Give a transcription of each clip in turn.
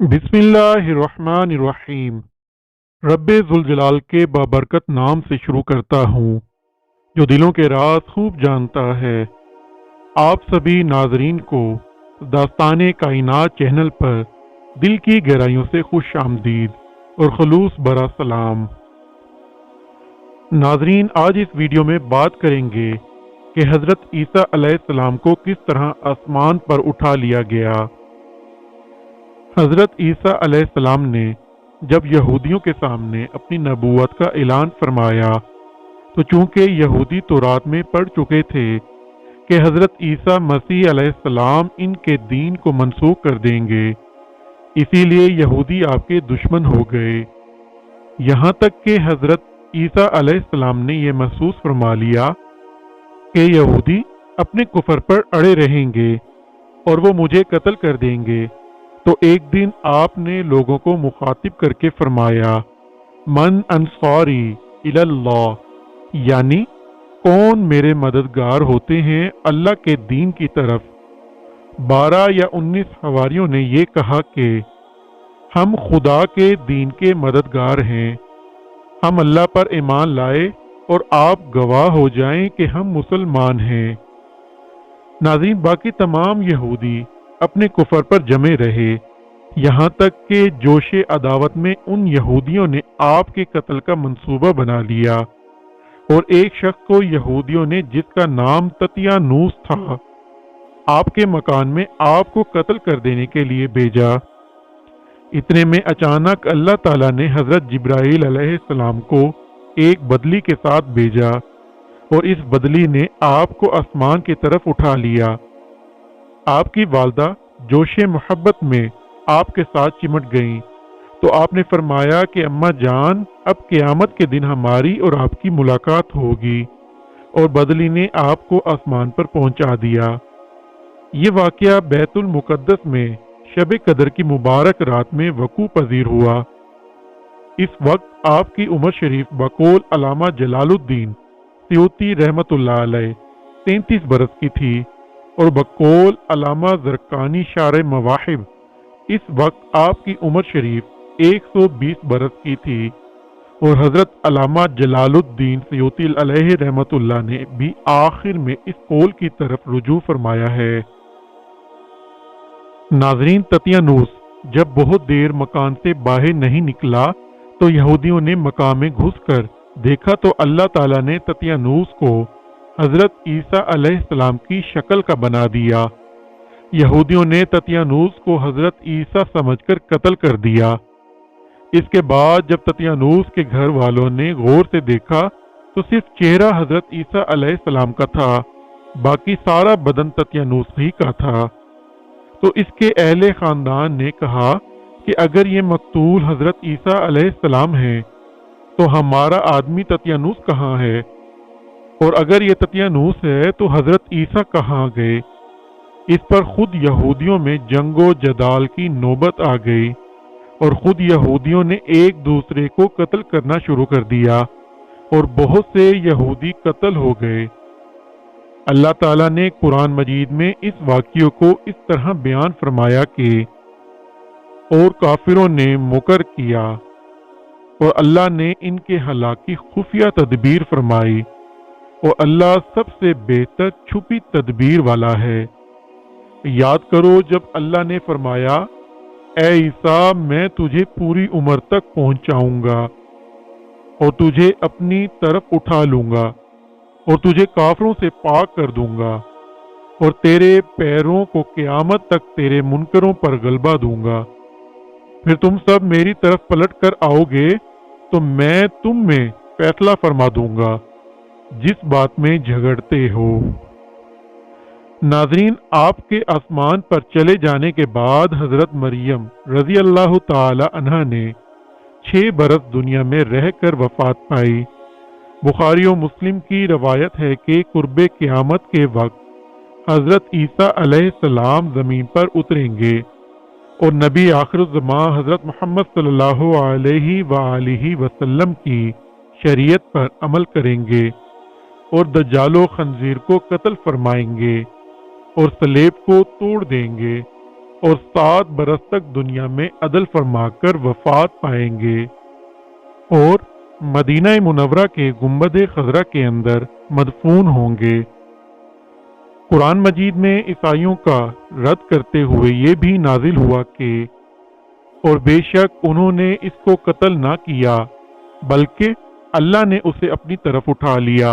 بسم اللہ الرحمن الرحیم۔ رب ذوالجلال کے بابرکت نام سے شروع کرتا ہوں جو دلوں کے راز خوب جانتا ہے۔ آپ سبھی ناظرین کو داستان کائنات چینل پر دل کی گہرائیوں سے خوش آمدید اور خلوص برا سلام۔ ناظرین، آج اس ویڈیو میں بات کریں گے کہ حضرت عیسیٰ علیہ السلام کو کس طرح آسمان پر اٹھا لیا گیا۔ حضرت عیسیٰ علیہ السلام نے جب یہودیوں کے سامنے اپنی نبوت کا اعلان فرمایا تو چونکہ یہودی تورات میں پڑھ چکے تھے کہ حضرت عیسیٰ مسیح علیہ السلام ان کے دین کو منسوخ کر دیں گے، اسی لیے یہودی آپ کے دشمن ہو گئے۔ یہاں تک کہ حضرت عیسیٰ علیہ السلام نے یہ محسوس فرما لیا کہ یہودی اپنے کفر پر اڑے رہیں گے اور وہ مجھے قتل کر دیں گے، تو ایک دن آپ نے لوگوں کو مخاطب کر کے فرمایا، من انصاری الی اللہ، یعنی کون میرے مددگار ہوتے ہیں اللہ کے دین کی طرف۔ 12 یا 19 حواریوں نے یہ کہا کہ ہم خدا کے دین کے مددگار ہیں، ہم اللہ پر ایمان لائے اور آپ گواہ ہو جائیں کہ ہم مسلمان ہیں۔ ناظرین، باقی تمام یہودی اپنے کفر پر جمے رہے، یہاں تک کہ جوش عداوت میں ان یہودیوں نے آپ کے قتل کا منصوبہ بنا لیا، اور ایک شخص کو یہودیوں نے جس کا نام تطیانوس تھا آپ کے مکان میں آپ کو قتل کر دینے کے لیے بھیجا۔ اتنے میں اچانک اللہ تعالیٰ نے حضرت جبرائیل علیہ السلام کو ایک بدلی کے ساتھ بھیجا، اور اس بدلی نے آپ کو آسمان کی طرف اٹھا لیا۔ آپ کی والدہ جوش محبت میں آپ کے ساتھ چمٹ گئیں تو آپ نے فرمایا کہ اماں جان، اب قیامت کے دن ہماری اور آپ کی ملاقات ہوگی، اور بدلی نے آپ کو آسمان پر پہنچا دیا۔ یہ واقعہ بیت المقدس میں شب قدر کی مبارک رات میں وقوع پذیر ہوا۔ اس وقت آپ کی عمر شریف بقول علامہ جلال الدین سیوطی رحمۃ اللہ علیہ 33 برس کی تھی، اور بقول علامہ زرقانی شارح مواہب اس وقت آپ کی عمر شریف 120 برس کی تھی، اور حضرت علامہ جلال الدین سیوطی علیہ رحمۃ اللہ نے بھی آخر میں اس قول کی طرف رجوع فرمایا ہے۔ ناظرین، تطیانوس جب بہت دیر مکان سے باہر نہیں نکلا تو یہودیوں نے مکان میں گھس کر دیکھا تو اللہ تعالیٰ نے تطیانوس کو حضرت عیسیٰ علیہ السلام کی شکل کا بنا دیا۔ یہودیوں نے تطیانوس کو حضرت عیسیٰ سمجھ کر قتل کر دیا۔ اس کے بعد جب تطیانوس کے گھر والوں نے غور سے دیکھا تو صرف چہرہ حضرت عیسیٰ علیہ السلام کا تھا، باقی سارا بدن تطیانوس ہی کا تھا۔ تو اس کے اہل خاندان نے کہا کہ اگر یہ مقتول حضرت عیسیٰ علیہ السلام ہیں تو ہمارا آدمی تطیانوس کہاں ہے؟ اور اگر یہ تطیانوس ہے تو حضرت عیسیٰ کہاں گئے؟ اس پر خود یہودیوں میں جنگ و جدال کی نوبت آ گئی، اور خود یہودیوں نے ایک دوسرے کو قتل کرنا شروع کر دیا، اور بہت سے یہودی قتل ہو گئے۔ اللہ تعالیٰ نے قرآن مجید میں اس واقعے کو اس طرح بیان فرمایا کہ اور کافروں نے مکر کیا اور اللہ نے ان کے ہلاک کی خفیہ تدبیر فرمائی، اور اللہ سب سے بہتر چھپی تدبیر والا ہے۔ یاد کرو جب اللہ نے فرمایا، اے عیسیٰ میں تجھے پوری عمر تک پہنچاؤں گا اور تجھے اپنی طرف اٹھا لوں گا اور تجھے کافروں سے پاک کر دوں گا، اور تیرے پیروں کو قیامت تک تیرے منکروں پر غلبہ دوں گا۔ پھر تم سب میری طرف پلٹ کر آؤ گے تو میں تم میں فیصلہ فرما دوں گا جس بات میں جھگڑتے ہو۔ ناظرین، آپ کے آسمان پر چلے جانے کے بعد حضرت مریم رضی اللہ تعالی عنہا نے 6 برس دنیا میں رہ کر وفات پائی۔ بخاری و مسلم کی روایت ہے کہ قرب قیامت کے وقت حضرت عیسیٰ علیہ السلام زمین پر اتریں گے اور نبی آخر الزمان حضرت محمد صلی اللہ علیہ وآلہ وسلم کی شریعت پر عمل کریں گے اور دجال و خنزیر کو قتل فرمائیں گے اور صلیب کو توڑ دیں گے، اور 7 برس تک دنیا میں عدل فرما کر وفات پائیں گے اور مدینہ منورہ کے گنبد خضرا کے اندر مدفون ہوں گے۔ قرآن مجید میں عیسائیوں کا رد کرتے ہوئے یہ بھی نازل ہوا کہ اور بے شک انہوں نے اس کو قتل نہ کیا بلکہ اللہ نے اسے اپنی طرف اٹھا لیا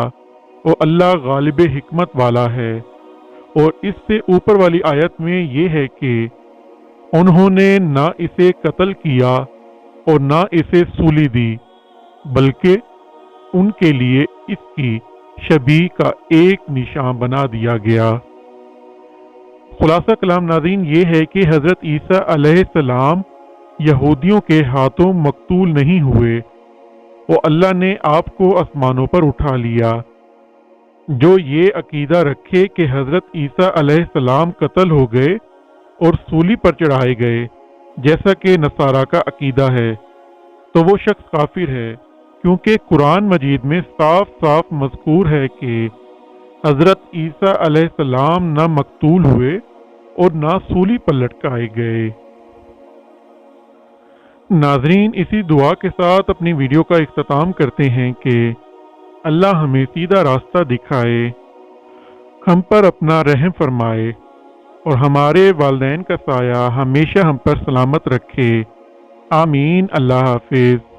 اور اللہ غالب حکمت والا ہے۔ اور اس سے اوپر والی آیت میں یہ ہے کہ انہوں نے نہ اسے قتل کیا اور نہ اسے سولی دی بلکہ ان کے لیے اس کی شبیہ کا ایک نشان بنا دیا گیا۔ خلاصہ کلام ناظرین یہ ہے کہ حضرت عیسیٰ علیہ السلام یہودیوں کے ہاتھوں مقتول نہیں ہوئے اور اللہ نے آپ کو آسمانوں پر اٹھا لیا۔ جو یہ عقیدہ رکھے کہ حضرت عیسیٰ علیہ السلام قتل ہو گئے اور سولی پر چڑھائے گئے جیسا کہ نصارہ کا عقیدہ ہے تو وہ شخص کافر ہے، کیونکہ قرآن مجید میں صاف صاف مذکور ہے کہ حضرت عیسیٰ علیہ السلام نہ مقتول ہوئے اور نہ سولی پر لٹکائے گئے۔ ناظرین اسی دعا کے ساتھ اپنی ویڈیو کا اختتام کرتے ہیں کہ اللہ ہمیں سیدھا راستہ دکھائے، ہم پر اپنا رحم فرمائے اور ہمارے والدین کا سایہ ہمیشہ ہم پر سلامت رکھے۔ آمین۔ اللہ حافظ۔